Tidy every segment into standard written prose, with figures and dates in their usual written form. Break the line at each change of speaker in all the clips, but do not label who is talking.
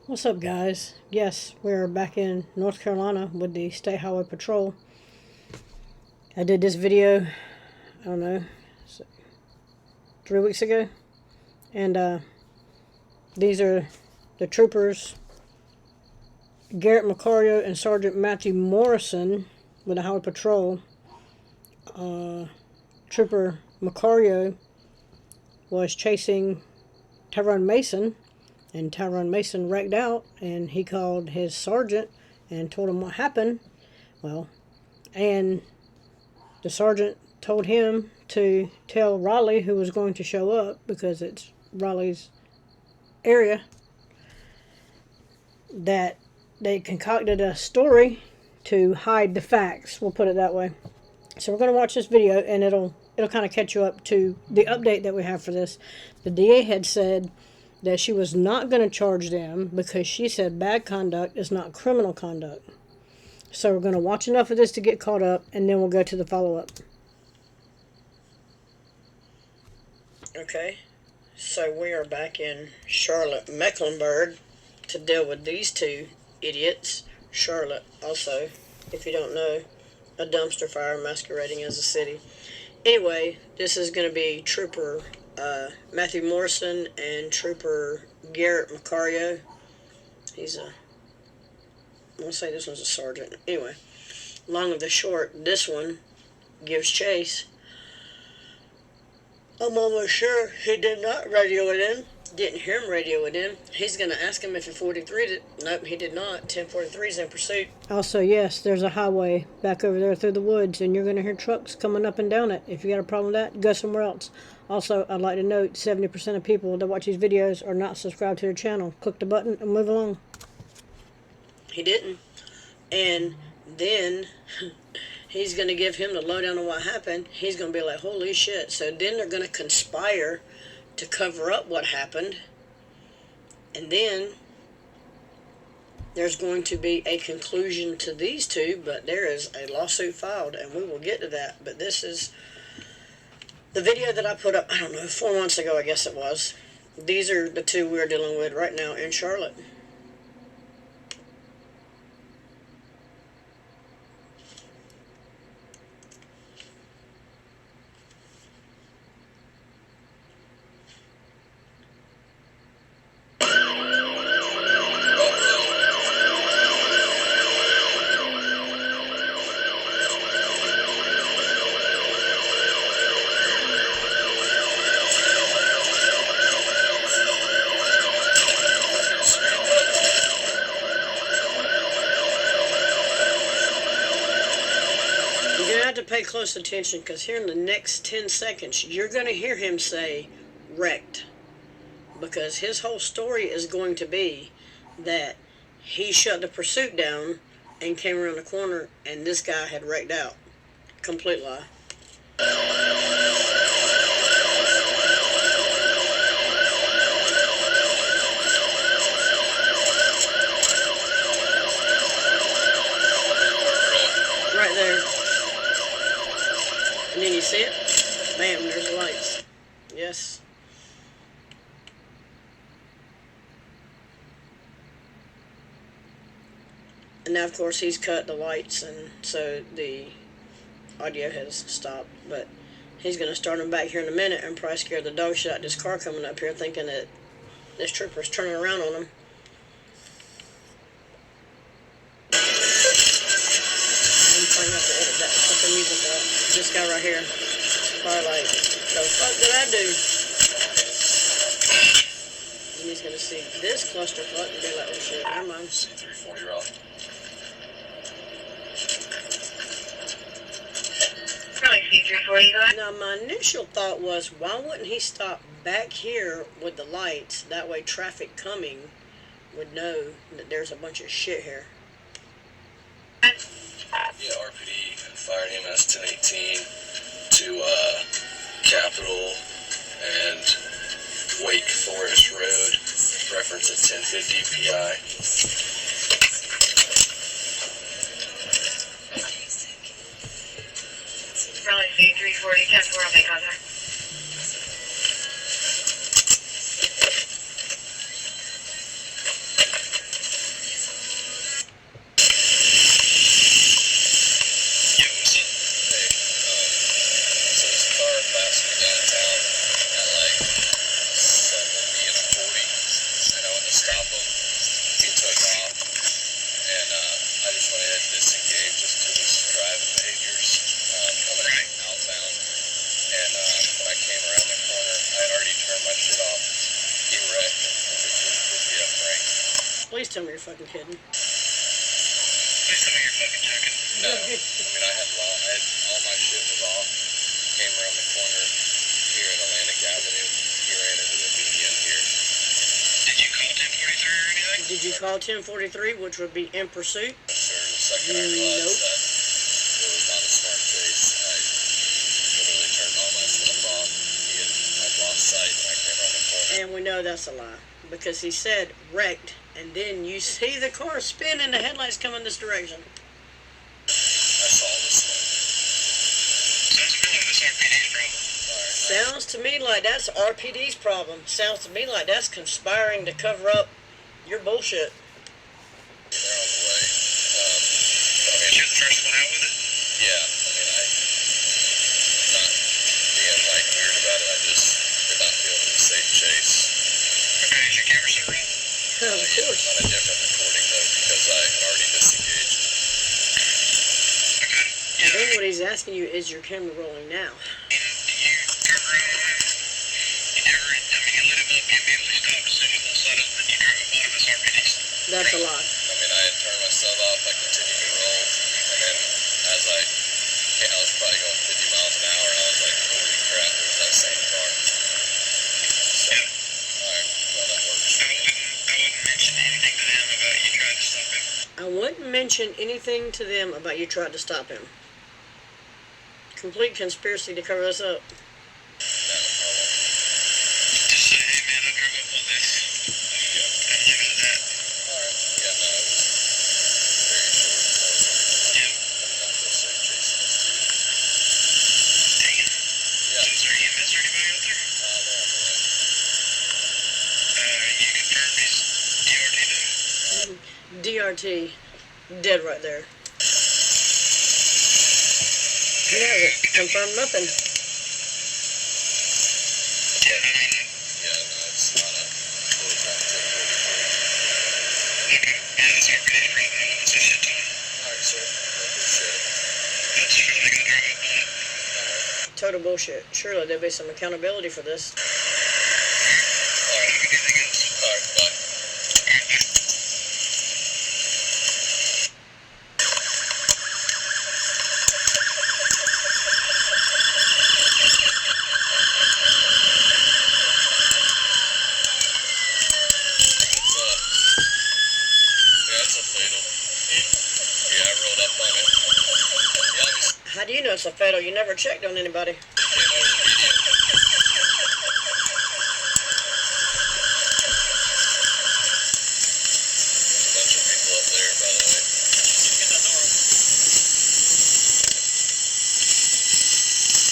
What's up, guys? Yes, we're back in North Carolina with the State Highway Patrol. I did this video, I don't know, 3 weeks ago. And these are the troopers, Garrett Macario and Sergeant Matthew Morrison with the Highway Patrol. Trooper Macario was chasing Tyrone Mason, and Tyrone Mason wrecked out, and he called his sergeant and told him what happened. Well, and the sergeant told him to tell Raleigh, who was going to show up because it's Raleigh's area, that they concocted a story to hide the facts. We'll put it that way. So we're going to watch this video, and it'll kind of catch you up to the update that we have for this. The DA had said that she was not going to charge them because she said bad conduct is not criminal conduct. So we're going to watch enough of this to get caught up, and then we'll go to the follow-up. Okay, so we are back in Charlotte, Mecklenburg, to deal with these two idiots. Charlotte, also, if you don't know, a dumpster fire masquerading as a city. Anyway, this is going to be Trooper Matthew Morrison and Trooper Garrett Macario. He's a, I want to say this one's a sergeant. Anyway, long of the short, this one gives chase. I'm almost sure he did not radio it in. Didn't hear him radio it in. He's going to ask him if he 43'd it. Nope, he did not. 1043 is in pursuit. Also, yes, there's a highway back over there through the woods, and you're going to hear trucks coming up and down it. If you got a problem with that, go somewhere else. Also, I'd like to note 70% of people that watch these videos are not subscribed to their channel. Click the button and move along. He didn't. And then he's going to give him the lowdown on what happened. He's going to be like, holy shit. So then they're going to conspire to cover up what happened, and then there's going to be a conclusion to these two, but there is a lawsuit filed, and we will get to that. But this is the video that I put up, I don't know, 4 months ago, I guess it was. These are the two we're dealing with right now in Charlotte. To pay close attention, because here in the next 10 seconds you're going to hear him say wrecked, because his whole story is going to be that he shut the pursuit down and came around the corner and this guy had wrecked out. Complete lie. Right there. And then you see it, bam, there's the lights. Yes. And now, of course, he's cut the lights, and so the audio has stopped. But he's going to start him back here in a minute and probably scare the dog shit out of this car coming up here, thinking that this trooper's turning around on him. Music up. This guy right here, probably like, the fuck did I do? And he's gonna see this clusterfuck and be like, oh shit, never mind. C340 Raleigh. C340, go ahead. Now my initial thought was, why wouldn't he stop back here with the lights? That way traffic coming would know that there's a bunch of shit here.
Yeah, RPD fired EMS 1018 to Capitol and Wake Forest Road, reference at 1050 PI.
Raleigh C340, 10-4, I'll make contact.
Please tell me you're fucking kidding.
Please tell me you're fucking joking.
No, I mean, I had all my shit was off. Came around the corner here in Atlantic Avenue. He ran into the median here.
Did you call 1043 or anything?
Did you call 1043, which would be in pursuit?
Sure, the second I realized that it was not a smart chase, I literally turned all my stuff off. I'd lost sight when I came around the corner.
And we know that's a lie, because he said wrecked, and then you see the car spin and the headlights come in this direction.
I saw the smoke.
Sounds to me like this RPD's problem.
Sounds to me like that's RPD's problem. Sounds to me like that's conspiring to cover up your bullshit.
They're on the way.
You're the first one out with it?
Yeah, I mean, not being like weird about it, I just did not feel it was a safe chase.
Okay, is your camera still running?
Of course.
On a different recording though, because I had already disengaged.
Okay.
And then what he's asking you, is your camera rolling now?
You cover on him. You never, I mean, you lit him up, you immediately stopped as soon as you set up, and you drove up on him as RPD's.
That's a lie.
I mean, I had turned myself off, I continued to roll, and then as I was probably going 50 miles an hour, and I was like, holy crap, there's that same car. So, alright, well, that works.
I wouldn't mention anything to them about you trying to stop him.
I wouldn't mention anything to them about you trying to stop him. Complete conspiracy to cover this up.
Just say, hey man, I drove up on this. And leave it at that.
Alright, yeah, no, it was very short.
Yeah.
Not real safe chasing this dude.
Dang it.
Yeah,
So is there EMS or anybody out there?
they're on the way.
You confirmed he's DRT though?
DRT, dead right there. He hasn't confirmed nothing.
Yeah, I mean,
Yeah, no, it's not a, it was not 1043.
okay. Yeah, that's RPD's problem. I wouldn't say shit to him.
Alright, sir, I appreciate it.
That's true, they gotta drive up on it.
Alright.
Total bullshit. Surely there'll be some accountability for this.
Alright, if anything else.
Alright, bye.
Alright, bye.
What's up? Yeah, it's a fatal. Yeah, I rolled up on it. Yeah, obviously
How do you know it's a fatal? You never checked on anybody.
came over the median. There's a bunch of people up there, by the way.
Get that door open.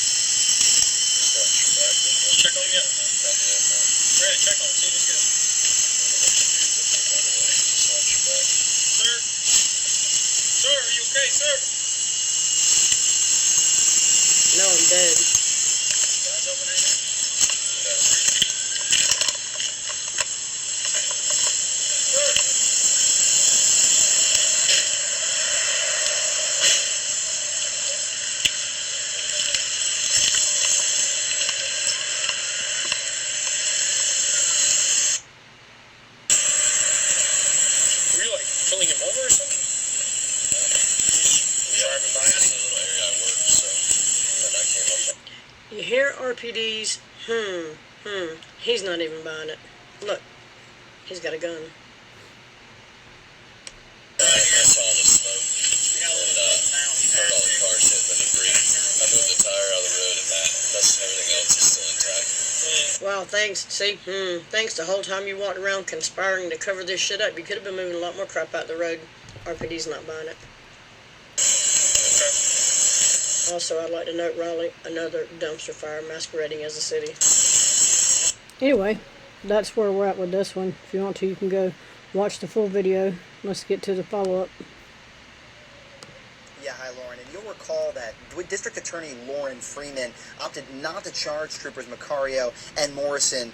Just watch your back.
Check on it.
Not yet, no.
Ready, check on it, see if it's good.
There's a bunch of dudes up there, by the way. Just watch your back.
Sir? Sir, are you okay, sir?
No, I'm dead.
Guys open in there?
No.
Sir? Were you like pulling him over or something? Driving by
This
him?
is a little area I work, so then I came up.
You hear RPD's, he's not even buying it. Look, he's got a gun.
I saw the smoke and heard all the cars hitting the debris. I moved the tire out of the road and that's everything else is still intact.
Wow, thanks. See, thanks the whole time you walked around conspiring to cover this shit up. You could have been moving a lot more crap out the road. RPD's not buying it. Also, I'd like to note Raleigh, another dumpster fire masquerading as a city. Anyway, that's where we're at with this one. If you want to, you can go watch the full video. Let's get to the follow-up.
Yeah, hi Lauren. In your recall that District Attorney Lauren Freeman opted not to charge Troopers Macario and Morrison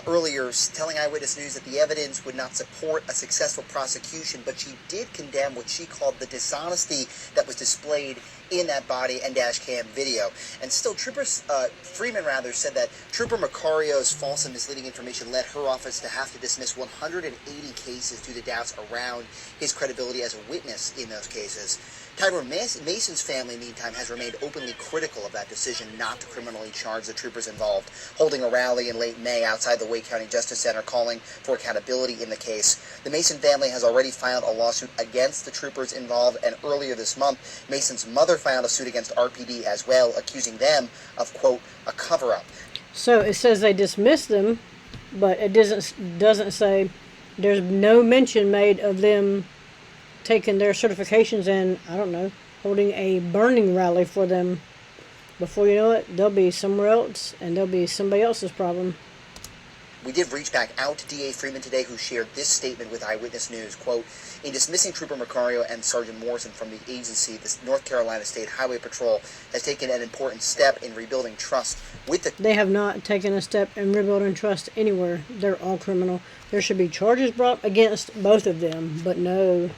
earlier, telling Eyewitness News that the evidence would not support a successful prosecution, but she did condemn what she called the dishonesty that was displayed in that body and dash cam video. And still, Freeman said that Trooper Macario's false and misleading information led her office to have to dismiss 180 cases due to doubts around his credibility as a witness in those cases. Tyrone Mason's family, meantime, has remained openly critical of that decision not to criminally charge the troopers involved, holding a rally in late May outside the Wake County Justice Center calling for accountability in the case. The Mason family has already filed a lawsuit against the troopers involved, and earlier this month, Mason's mother filed a suit against RPD as well, accusing them of, quote, a cover-up.
So it says they dismissed them, but it doesn't say, there's no mention made of them taking their certifications and, I don't know, holding a burning rally for them. Before you know it, they'll be somewhere else, and they'll be somebody else's problem.
We did reach back out to D.A. Freeman today, who shared this statement with Eyewitness News, quote, in dismissing Trooper Macario and Sergeant Morrison from the agency, the North Carolina State Highway Patrol has taken an important step in rebuilding trust with the...
They have not taken a step in rebuilding trust anywhere. They're all criminal. There should be charges brought against both of them, but no...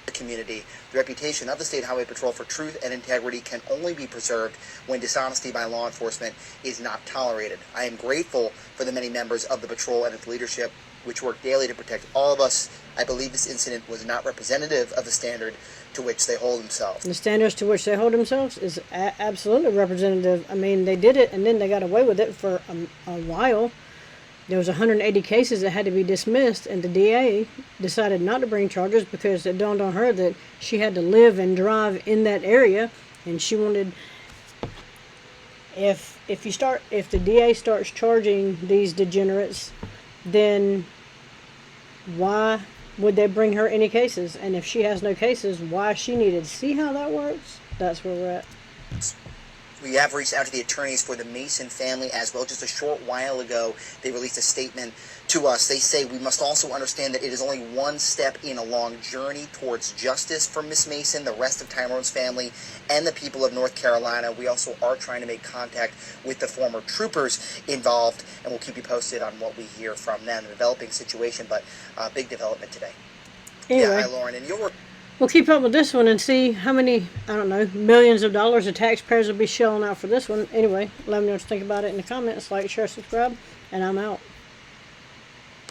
community. The reputation of the State Highway Patrol for truth and integrity can only be preserved when dishonesty by law enforcement is not tolerated. I am grateful for the many members of the patrol and its leadership which work daily to protect all of us. I believe this incident was not representative of the standard to which they hold themselves.
The standards to which they hold themselves is absolutely representative. I mean, they did it and then they got away with it for a while. There was 180 cases that had to be dismissed, and the DA decided not to bring charges because it dawned on her that she had to live and drive in that area, and she wanted... If the DA starts charging these degenerates, then why would they bring her any cases? And if she has no cases, why she needed to see how that works? That's where we're at.
We have reached out to the attorneys for the Mason family as well. Just a short while ago, they released a statement to us. They say we must also understand that it is only one step in a long journey towards justice for Miss Mason, the rest of Tyrone's family, and the people of North Carolina. We also are trying to make contact with the former troopers involved, and we'll keep you posted on what we hear from them. The developing situation, but big development today.
Anyway.
Yeah, hi, Lauren. And you're...
We'll keep up with this one and see how many, I don't know, millions of dollars the taxpayers will be shelling out for this one. Anyway, let me know what you think about it in the comments. Like, share, subscribe, and I'm out.